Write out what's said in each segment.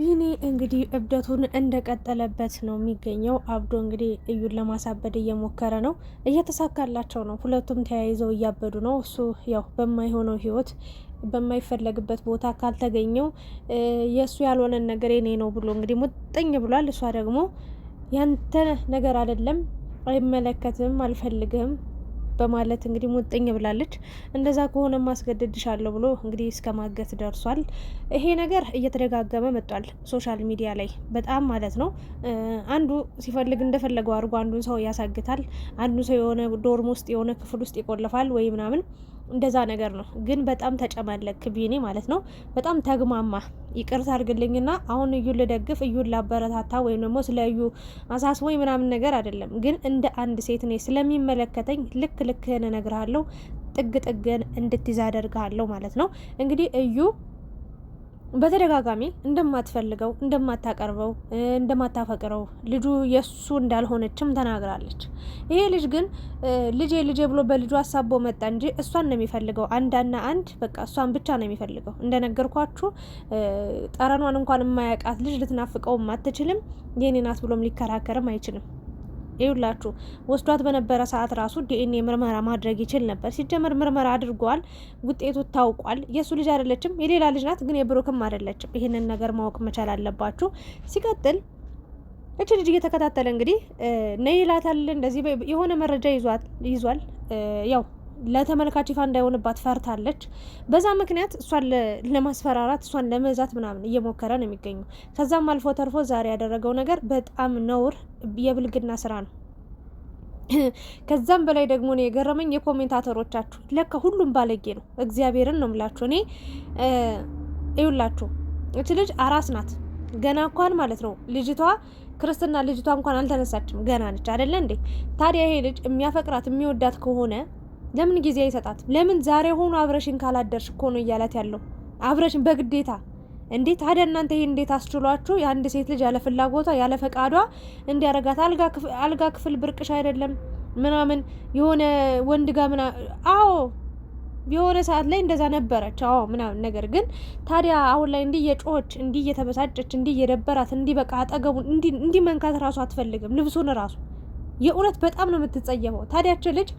ቢኒ እንግዲህ እብደቱን እንደቀጠለበት ነው የሚገኘው። አብዶ እንግዲህ እዩን ለማሳበድ እየሞከረ ነው። እየተሳካላቸው ነው። ሁለቱም ተያይዘው እያበዱ ነው። እሱ ያው በማይሆነው ህይወት በማይፈለግበት ቦታ ካልተገኘው የእሱ ያልሆነን ነገር የኔ ነው ብሎ እንግዲህ ሙጥኝ ብሏል። እሷ ደግሞ ያንተ ነገር አይደለም፣ አይመለከትም፣ አልፈልግም በማለት እንግዲህ ሙጥኝ ብላለች። እንደዛ ከሆነ ማስገደድሻለሁ ብሎ እንግዲህ እስከ ማገት ደርሷል። ይሄ ነገር እየተደጋገመ መጥቷል ሶሻል ሚዲያ ላይ በጣም ማለት ነው። አንዱ ሲፈልግ እንደፈለገው አድርጎ አንዱን ሰው ያሳግታል። አንዱ ሰው የሆነ ዶርም ውስጥ የሆነ ክፍል ውስጥ ይቆልፋል ወይ ምናምን እንደዛ ነገር ነው። ግን በጣም ተጨማለክ ቢኒ ማለት ነው። በጣም ተግማማ። ይቅርታ አድርግልኝና አሁን እዩን ልደግፍ እዩን ላበረታታ ወይም ደግሞ ስለ እዩ አሳስቦኝ ምናምን ነገር አይደለም። ግን እንደ አንድ ሴት ነኝ ስለሚመለከተኝ ልክህን እነግርሃለሁ፣ ጥግ ጥግን እንድትይዝ አደርግሃለሁ ማለት ነው። እንግዲህ እዩ በተደጋጋሚ እንደማትፈልገው፣ እንደማታቀርበው፣ እንደማታፈቅረው ልጁ የሱ እንዳልሆነችም ተናግራለች። ይሄ ልጅ ግን ልጄ ብሎ በልጁ አሳቦ መጣ እንጂ እሷን ነው የሚፈልገው። አንድ በቃ እሷን ብቻ ነው የሚፈልገው። እንደነገርኳችሁ ጠረኗን እንኳን የማያውቃት ልጅ ልትናፍቀውም አትችልም። የኔ ናት ብሎም ሊከራከርም አይችልም። ይውላችሁ ወስዷት በነበረ ሰዓት ራሱ ዲኤንኤ ምርመራ ማድረግ ይችል ነበር። ሲጀመር ምርመራ አድርጓል፣ ውጤቱ ታውቋል። የሱ ልጅ አይደለችም፣ የሌላ ልጅ ናት። ግን የብሩክም አይደለችም። ይህንን ነገር ማወቅ መቻል አለባችሁ። ሲቀጥል እቺ ልጅ እየተከታተለ እንግዲህ ነይ ይላታል። እንደዚህ የሆነ መረጃ ይዟል። ያው ለተመልካች ይፋ እንዳይሆንባት ፈርታለች። በዛ ምክንያት እሷን ለማስፈራራት እሷን ለመዛት ምናምን እየሞከረ ነው የሚገኘው። ከዛም አልፎ ተርፎ ዛሬ ያደረገው ነገር በጣም ነውር የብልግና ስራ ነው። ከዛም በላይ ደግሞ ነው የገረመኝ የኮሜንታተሮቻችሁ ለካ ሁሉም ባለጌ ነው። እግዚአብሔርን ነው ምላችሁ። እኔ ይውላችሁ እቺ ልጅ አራስ ናት ገና እንኳን ማለት ነው። ልጅቷ ክርስትና ልጅቷ እንኳን አልተነሳችም፣ ገና ነች አይደለ እንዴ? ታዲያ ይሄ ልጅ የሚያፈቅራት የሚወዳት ከሆነ ለምን ጊዜ አይሰጣት? ለምን ዛሬ ሆኖ አብረሽን ካላደርሽ እኮ ነው እያላት ያለው። አብረሽን በግዴታ እንዴ! ታዲያ እናንተ ይሄን እንዴት አስችሏችሁ? የአንድ ሴት ልጅ ያለ ፍላጎቷ ያለ ፈቃዷ እንዲያረጋት አልጋ ክፍል ብርቅሽ አይደለም ምናምን የሆነ ወንድ ጋር አዎ የሆነ ሰዓት ላይ እንደዛ ነበረች። አዎ ምናምን ነገር ግን ታዲያ አሁን ላይ እንዲህ የጮች እንዲህ እየተበሳጨች እንዲህ እየደበራት እንዲህ በቃ አጠገቡን እንዲህ መንካት ራሱ አትፈልግም። ልብሱን ራሱ የእውነት በጣም ነው የምትጸየፈው። ታዲያችን ልጅ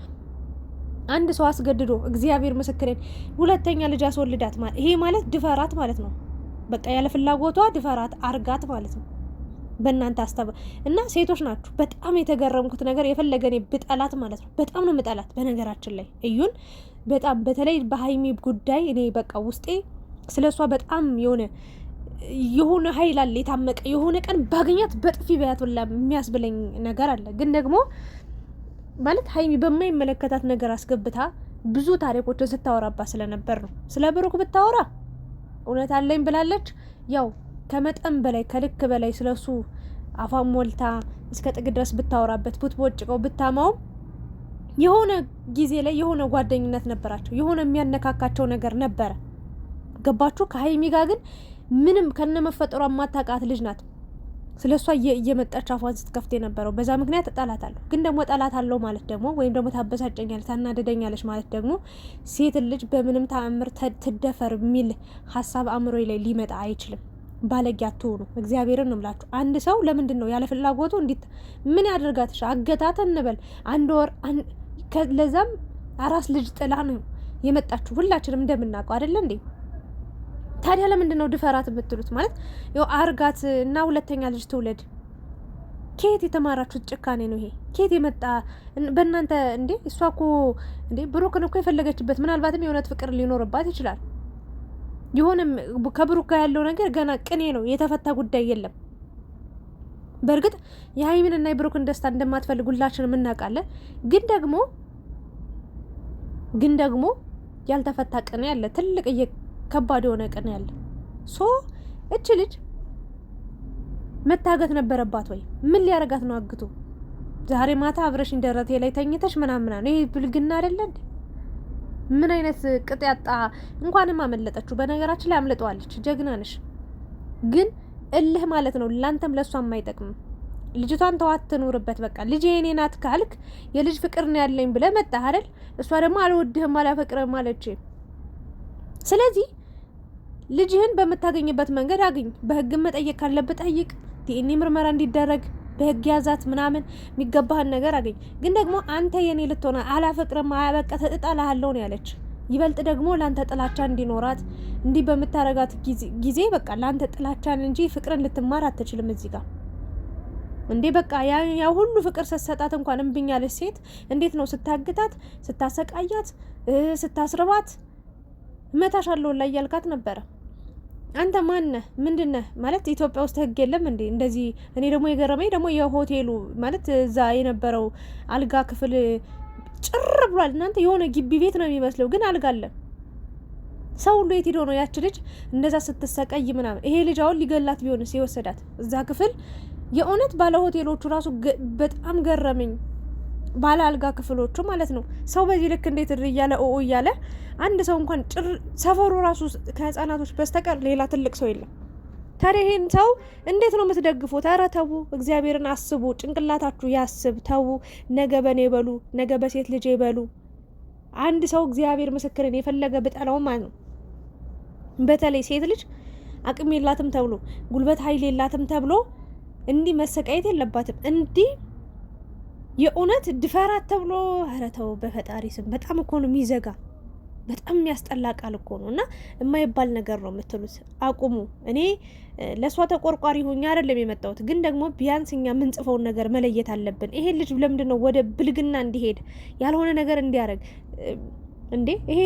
አንድ ሰው አስገድዶ እግዚአብሔር ምስክሬን ሁለተኛ ልጅ አስወልዳት ማለት ይሄ ማለት ድፈራት ማለት ነው። በቃ ያለ ፍላጎቷ ድፈራት አርጋት ማለት ነው። በእናንተ እና ሴቶች ናችሁ። በጣም የተገረምኩት ነገር የፈለገኔ ብጠላት ማለት ነው በጣም ነው ምጠላት። በነገራችን ላይ እዩን በጣም በተለይ በሀይሚ ጉዳይ እኔ በቃ ውስጤ ስለሷ በጣም የሆነ ኃይል አለ የታመቀ የሆነ ቀን ባገኛት በጥፊ በያት ብላ የሚያስብለኝ ነገር አለ። ግን ደግሞ ማለት ሀይሚ በማይመለከታት ነገር አስገብታ ብዙ ታሪኮችን ስታወራባት ስለነበር ነው። ስለ ብሩክ ብታወራ እውነት አለኝ ብላለች። ያው ከመጠን በላይ ከልክ በላይ ስለሱ አፋን ሞልታ እስከ ጥግ ድረስ ብታወራበት ብትቦጭቀው ብታማውም የሆነ ጊዜ ላይ የሆነ ጓደኝነት ነበራቸው። የሆነ የሚያነካካቸው ነገር ነበረ። ገባችሁ? ከሀይሚ ጋር ግን ምንም ከነመፈጠሯ ማታውቃት ልጅ ናት። ስለ እሷ እየመጣች አፏን ስትከፍት የነበረው በዛ ምክንያት ጠላት አለሁ። ግን ደግሞ ጠላት አለው ማለት ደግሞ ወይም ደግሞ ታበሳጨኛለች ታናደደኛለች ማለት ደግሞ ሴት ልጅ በምንም ተአምር ትደፈር የሚል ሀሳብ አእምሮ ላይ ሊመጣ አይችልም። ባለጌ አትሆኑ። እግዚአብሔርን ነው የምላችሁ። አንድ ሰው ለምንድን ነው ያለ ፍላጎቱ እንዴት ምን ያደርጋትሽ? አገታት እንበል አንድ ወር ለዛም አራስ ልጅ ጥላ ነው የመጣችሁ። ሁላችንም እንደምናውቀው አይደለ እንዴ? ታዲያ ለምንድን ነው ድፈራት የምትሉት? ማለት ያው አርጋት እና ሁለተኛ ልጅ ትውለድ። ከየት የተማራችሁት ጭካኔ ነው ይሄ? ከየት የመጣ በእናንተ እንዴ? እሷ እኮ እንዴ ብሩክን እኮ የፈለገችበት ምናልባትም የእውነት ፍቅር ሊኖርባት ይችላል። የሆነም ከብሩክ ጋር ያለው ነገር ገና ቅኔ ነው፣ የተፈታ ጉዳይ የለም። በእርግጥ የሀይሚን እና የብሩክን ደስታ እንደማትፈልግ ሁላችንም እናውቃለን። ግን ደግሞ ያልተፈታ ቅኔ ያለ ትልቅ ከባድ የሆነ ቅኔ ያለ እች ልጅ መታገት ነበረባት ወይ? ምን ሊያረጋት ነው አግቶ? ዛሬ ማታ አብረሽኝ ደረቴ ላይ ተኝተሽ ምናምና ነው። ይሄ ብልግና አይደለ እንዴ? ምን አይነት ቅጥ ያጣ። እንኳንም አመለጠችው። በነገራችን ላይ አምልጠዋለች። ጀግና ነሽ። ግን እልህ ማለት ነው ላንተም ለሷም አይጠቅምም። ልጅቷን ተዋት ትኑርበት። በቃ ልጅ የኔ ናት ካልክ የልጅ ፍቅር ነው ያለኝ ብለ መጣ አይደል? እሷ ደግሞ አልወድህም አላፈቅርህም አለች። ስለዚህ ልጅህን በምታገኝበት መንገድ አግኝ። በህግ መጠየቅ ካለበት ጠይቅ። ዲኤንኤ ምርመራ እንዲደረግ በህግ ያዛት ምናምን የሚገባህን ነገር አገኝ። ግን ደግሞ አንተ የኔ ልትሆነ አላፈቅርም አያበቃ እጣልሃለሁ ነው ያለች። ይበልጥ ደግሞ ለአንተ ጥላቻ እንዲኖራት እንዲህ በምታረጋት ጊዜ በቃ ለአንተ ጥላቻን እንጂ ፍቅርን ልትማር አትችልም። እዚህ ጋር እንዴ በቃ ያ ሁሉ ፍቅር ስትሰጣት እንኳን እምብኝ ያለች ሴት እንዴት ነው ስታግታት፣ ስታሰቃያት፣ ስታስርባት እመታሻለሁ ላይ ያልካት ነበረ። አንተ ማነህ? ምንድነህ? ማለት ኢትዮጵያ ውስጥ ህግ የለም እንዴ እንደዚህ? እኔ ደግሞ የገረመኝ ደግሞ የሆቴሉ ማለት እዛ የነበረው አልጋ ክፍል ጭር ብሏል። እናንተ የሆነ ግቢ ቤት ነው የሚመስለው፣ ግን አልጋ አለ። ሰው ሁሉ የት ሄዶ ነው ያች ልጅ እንደዛ ስትሰቀይ ምናምን? ይሄ ልጅ አሁን ሊገላት ቢሆንስ የወሰዳት እዛ ክፍል? የእውነት ባለ ሆቴሎቹ ራሱ በጣም ገረመኝ። ባለ አልጋ ክፍሎቹ ማለት ነው። ሰው በዚህ ልክ እንዴት እያለ ኦ እያለ አንድ ሰው እንኳን ሰፈሩ ራሱ ከህፃናቶች በስተቀር ሌላ ትልቅ ሰው የለም። ታዲያ ይሄን ሰው እንዴት ነው የምትደግፉት? ኧረ ተው፣ እግዚአብሔርን አስቡ። ጭንቅላታችሁ ያስብ። ተው፣ ነገ በኔ በሉ፣ ነገ በሴት ልጅ በሉ። አንድ ሰው እግዚአብሔር ምስክርን የፈለገ ብጠላው ማለት ነው። በተለይ ሴት ልጅ አቅም የላትም ተብሎ ጉልበት ኃይል የላትም ተብሎ እንዲህ መሰቃየት የለባትም። እንዲህ የእውነት ድፈራት ተብሎ ኧረ ተው በፈጣሪ ስም። በጣም እኮ ነው የሚዘጋ። በጣም የሚያስጠላ ቃል እኮ ነው። እና የማይባል ነገር ነው የምትሉት። አቁሙ። እኔ ለእሷ ተቆርቋሪ ሆኜ አይደለም የመጣሁት፣ ግን ደግሞ ቢያንስ እኛ የምንጽፈውን ነገር መለየት አለብን። ይሄ ልጅ ለምንድን ነው ወደ ብልግና እንዲሄድ ያልሆነ ነገር እንዲያደርግ እንዴ? ይሄ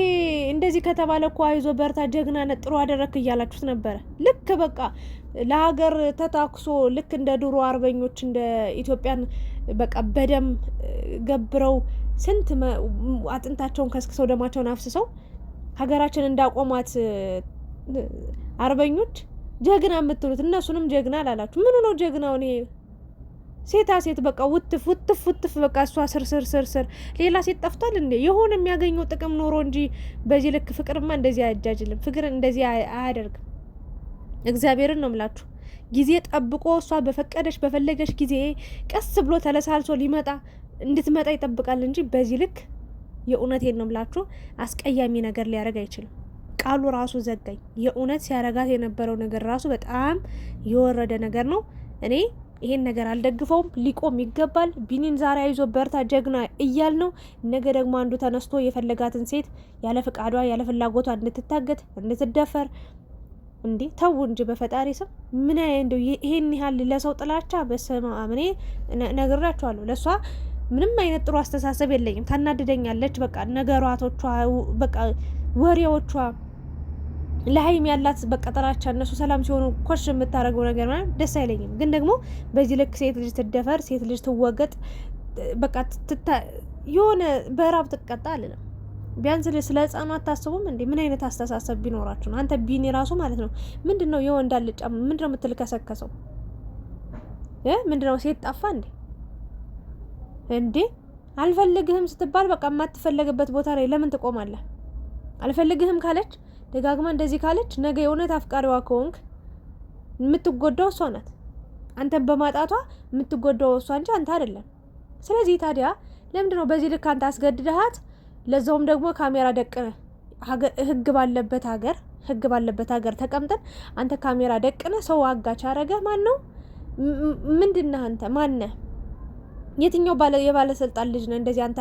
እንደዚህ ከተባለ እኮ አይዞ በርታ፣ ጀግና ነህ፣ ጥሩ አደረክ እያላችሁት ነበረ። ልክ በቃ ለሀገር ተታክሶ ልክ እንደ ድሮ አርበኞች እንደ ኢትዮጵያን በቃ በደም ገብረው ስንት አጥንታቸውን ከስክሰው ደማቸውን አፍስሰው ሀገራችን እንዳቆሟት አርበኞች ጀግና የምትሉት እነሱንም ጀግና አላላችሁ። ምኑ ነው ጀግናው? እኔ ሴታ ሴት በቃ ውትፍ ውትፍ ውትፍ በቃ እሷ ስር ሌላ ሴት ጠፍቷል እንዴ? የሆነ የሚያገኘው ጥቅም ኖሮ እንጂ በዚህ ልክ ፍቅርማ እንደዚህ አያጃጅልም። ፍቅር እንደዚህ አያደርግም። እግዚአብሔርን ነው ምላችሁ። ጊዜ ጠብቆ እሷ በፈቀደች በፈለገች ጊዜ ቀስ ብሎ ተለሳልሶ እንድትመጣ ይጠብቃል እንጂ በዚህ ልክ የእውነቴን ነው ምላችሁ አስቀያሚ ነገር ሊያደርግ አይችልም። ቃሉ ራሱ ዘጋኝ። የእውነት ሲያረጋት የነበረው ነገር ራሱ በጣም የወረደ ነገር ነው። እኔ ይሄን ነገር አልደግፈውም። ሊቆም ይገባል። ቢኒን ዛሬ አይዞ በርታ ጀግና እያል ነው። ነገ ደግሞ አንዱ ተነስቶ የፈለጋትን ሴት ያለ ፍቃዷ ያለ ፍላጎቷ እንድትታገት እንድትደፈር እንዴ ተው እንጂ በፈጣሪ ስም። ምን እንደው ይሄን ያህል ለሰው ጥላቻ በስመ አብ። እኔ ነግራችኋለሁ፣ ለሷ ምንም አይነት ጥሩ አስተሳሰብ የለኝም። ታናድደኛለች። በቃ ነገራቶቿ፣ በቃ ወሬዎቿ፣ ለሀይም ያላት በቃ ጥላቻ፣ እነሱ ሰላም ሲሆኑ ኮሽ የምታደርገው ነገር ማለት ደስ አይለኝም። ግን ደግሞ በዚህ ልክ ሴት ልጅ ትደፈር፣ ሴት ልጅ ትወገጥ፣ በቃ የሆነ በራብ ትቀጣ አልልም። ቢያንስ ስለ ህፃኑ አታስቡም እንዴ? ምን አይነት አስተሳሰብ ቢኖራችሁ ነው? አንተ ቢኒ ራሱ ማለት ነው ምንድነው የወንድ አልጫ ምንድነው የምትልከሰከሰው? ምንድነው ሴት ጠፋ እንዴ? እንዴ አልፈልግህም ስትባል በቃ የማትፈለግበት ቦታ ላይ ለምን ትቆማለህ? አልፈልግህም ካለች ደጋግማ እንደዚህ ካለች ነገ የእውነት አፍቃሪዋ ከሆንክ የምትጎዳው እሷ ናት። አንተን በማጣቷ የምትጎዳው እሷ እንጂ አንተ አይደለም። ስለዚህ ታዲያ ለምንድነው በዚህ ልክ አንተ አስገድደሃት፣ ለዛውም ደግሞ ካሜራ ደቅነ ህግ ባለበት ሀገር ተቀምጠን አንተ ካሜራ ደቅነ ሰው አጋች አረገ? ማን ነው? ምንድነህ አንተ? ማነህ? የትኛው የባለስልጣን ልጅ ነው እንደዚህ አንተ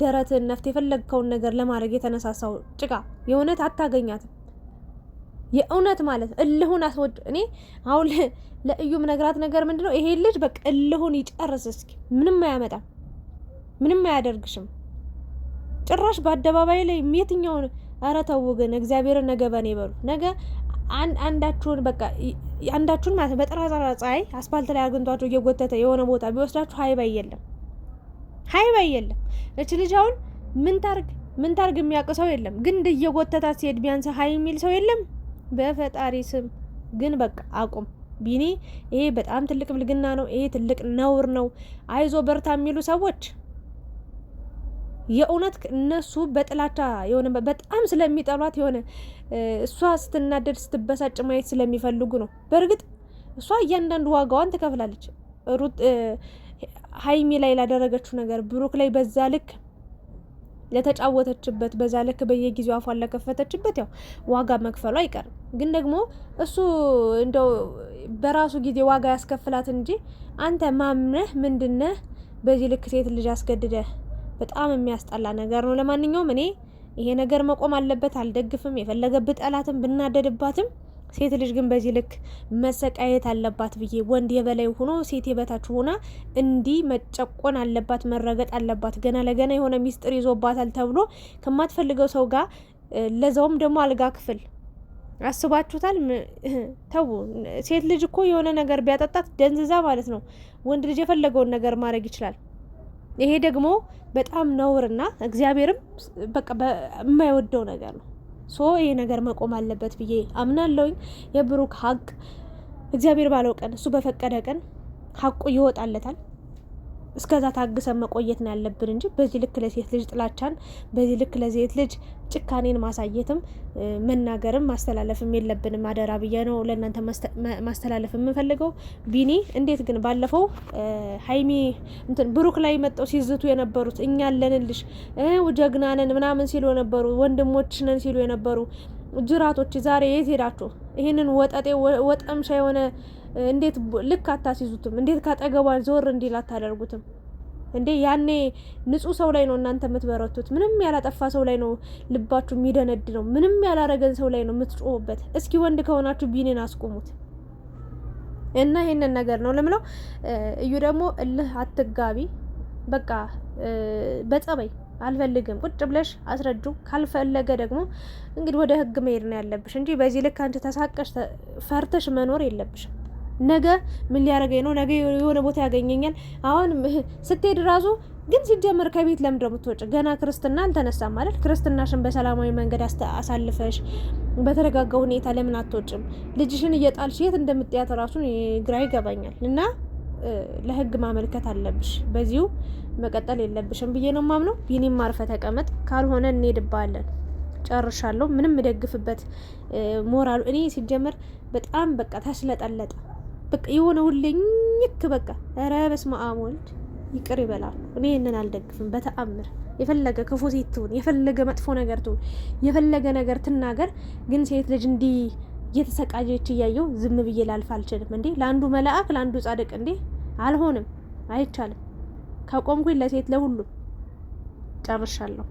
ደረትን ነፍት የፈለግከውን ነገር ለማድረግ የተነሳሳው? ጭቃ የእውነት አታገኛትም። የእውነት ማለት እልሁን አስወድ። እኔ አሁን ለእዩም ነግራት ነገር ምንድነው ይሄ ልጅ በቃ እልሁን ይጨርስ እስኪ። ምንም አያመጣም፣ ምንም አያደርግሽም። ጭራሽ በአደባባይ ላይ የትኛውን? ኧረ ተው ግን እግዚአብሔርን። ነገ በኔ በሉ። ነገ አንዳችሁን በቃ አንዳችሁን ማለት በጠራራ ፀሐይ አስፋልት ላይ አግኝቷችሁ እየጎተተ የሆነ ቦታ ቢወስዳችሁ ሀይባይ የለም። እች ልጅ አሁን ምን ታርግ የሚያውቅ ሰው የለም። ግን እየጎተታት ሲሄድ ቢያንስ ሀይ የሚል ሰው የለም። በፈጣሪ ስም ግን በቃ አቁም ቢኒ። ይሄ በጣም ትልቅ ብልግና ነው። ይሄ ትልቅ ነውር ነው። አይዞ በርታ የሚሉ ሰዎች የእውነት እነሱ በጥላቻ የሆነ በጣም ስለሚጠሏት የሆነ እሷ ስትናደድ ስትበሳጭ ማየት ስለሚፈልጉ ነው። በእርግጥ እሷ እያንዳንዱ ዋጋዋን ትከፍላለች። ሩት ሀይሚ ላይ ላደረገችው ነገር ብሩክ ላይ በዛ ልክ ለተጫወተችበት በዛ ልክ በየጊዜው አፏን ለከፈተችበት ያው ዋጋ መክፈሉ አይቀርም። ግን ደግሞ እሱ እንደው በራሱ ጊዜ ዋጋ ያስከፍላት እንጂ አንተ ማምነህ ምንድነህ በዚህ ልክ ሴት ልጅ አስገድደህ? በጣም የሚያስጠላ ነገር ነው። ለማንኛውም እኔ ይሄ ነገር መቆም አለበት፣ አልደግፍም። የፈለገብህ ጠላትም ብናደድባትም ሴት ልጅ ግን በዚህ ልክ መሰቃየት አለባት ብዬ ወንድ የበላይ ሆኖ ሴት የበታች ሆና እንዲህ መጨቆን አለባት፣ መረገጥ አለባት። ገና ለገና የሆነ ሚስጥር ይዞባታል ተብሎ ከማትፈልገው ሰው ጋር ለዛውም ደግሞ አልጋ ክፍል አስባችሁታል? ተው። ሴት ልጅ እኮ የሆነ ነገር ቢያጠጣት ደንዝዛ ማለት ነው። ወንድ ልጅ የፈለገውን ነገር ማድረግ ይችላል። ይሄ ደግሞ በጣም ነውርና እግዚአብሔርም በቃ የማይወደው ነገር ነው። ይሄ ነገር መቆም አለበት ብዬ አምናለሁኝ። የብሩክ ሀቅ እግዚአብሔር ባለው ቀን እሱ በፈቀደ ቀን ሀቁ ይወጣለታል። እስከዛ ታግሰን መቆየት ነው ያለብን እንጂ በዚህ ልክ ለሴት ልጅ ጥላቻን፣ በዚህ ልክ ለሴት ልጅ ጭካኔን ማሳየትም መናገርም ማስተላለፍም የለብንም። አደራ ብዬ ነው ለእናንተ ማስተላለፍ የምፈልገው። ቢኒ እንዴት ግን ባለፈው ሀይሚ ብሩክ ላይ መጠው ሲዝቱ የነበሩት እኛ አለንልሽ ጀግና ነን ምናምን ሲሉ የነበሩ ወንድሞች ነን ሲሉ የነበሩ ጅራቶች ዛሬ የት ሄዳችሁ? ይህንን ወጠጤ ወጠምሻ የሆነ እንዴት ልክ አታስይዙትም? እንዴት ካጠገቧ ዞር እንዲል አታደርጉትም እንዴ? ያኔ ንጹህ ሰው ላይ ነው እናንተ የምትበረቱት። ምንም ያላጠፋ ሰው ላይ ነው ልባችሁ የሚደነድ ነው። ምንም ያላረገን ሰው ላይ ነው የምትጮሁበት። እስኪ ወንድ ከሆናችሁ ቢኒን አስቆሙት እና ይሄንን ነገር ነው ለምለው። እዩ ደግሞ እልህ አትጋቢ፣ በቃ በጸባይ አልፈልግም ቁጭ ብለሽ አስረጁ። ካልፈለገ ደግሞ እንግዲህ ወደ ህግ መሄድ ነው ያለብሽ እንጂ በዚህ ልክ አንቺ ተሳቀሽ ፈርተሽ መኖር የለብሽም። ነገ ምን ሊያደርገኝ ነው? ነገ የሆነ ቦታ ያገኘኛል። አሁን ስትሄድ ራሱ ግን ሲጀመር ከቤት ለምንድነው የምትወጪ? ገና ክርስትና አልተነሳም ማለት ክርስትናሽን በሰላማዊ መንገድ አሳልፈሽ በተረጋጋ ሁኔታ ለምን አትወጭም? ልጅሽን እየጣልሽ የት እንደምትያት ራሱ ግራ ይገባኛል። እና ለህግ ማመልከት አለብሽ። በዚሁ መቀጠል የለብሽም ብዬ ነው ማምነው። ቢኒም ማርፈ ተቀመጥ፣ ካልሆነ እንሄድባለን። ጨርሻለሁ። ምንም እደግፍበት ሞራሉ እኔ ሲጀመር በጣም በቃ ታስለጠለጠ በቃ የሆነ ሁሌኝክ በቃ ኧረ በስመ አብ ወልድ ይቅር ይበላል። እኔ ይሄንን አልደግፍም በተአምር። የፈለገ ክፉ ሴት ትሁን፣ የፈለገ መጥፎ ነገር ትሁን፣ የፈለገ ነገር ትናገር፣ ግን ሴት ልጅ እንዲህ እየተሰቃየች እያየው ዝም ብዬ ላልፍ አልችልም። እንዴ ለአንዱ መልአክ ለአንዱ ጻድቅ እንዴ አልሆንም፣ አይቻልም። ከቆምኩኝ ለሴት ለሁሉም ጨርሻለሁ።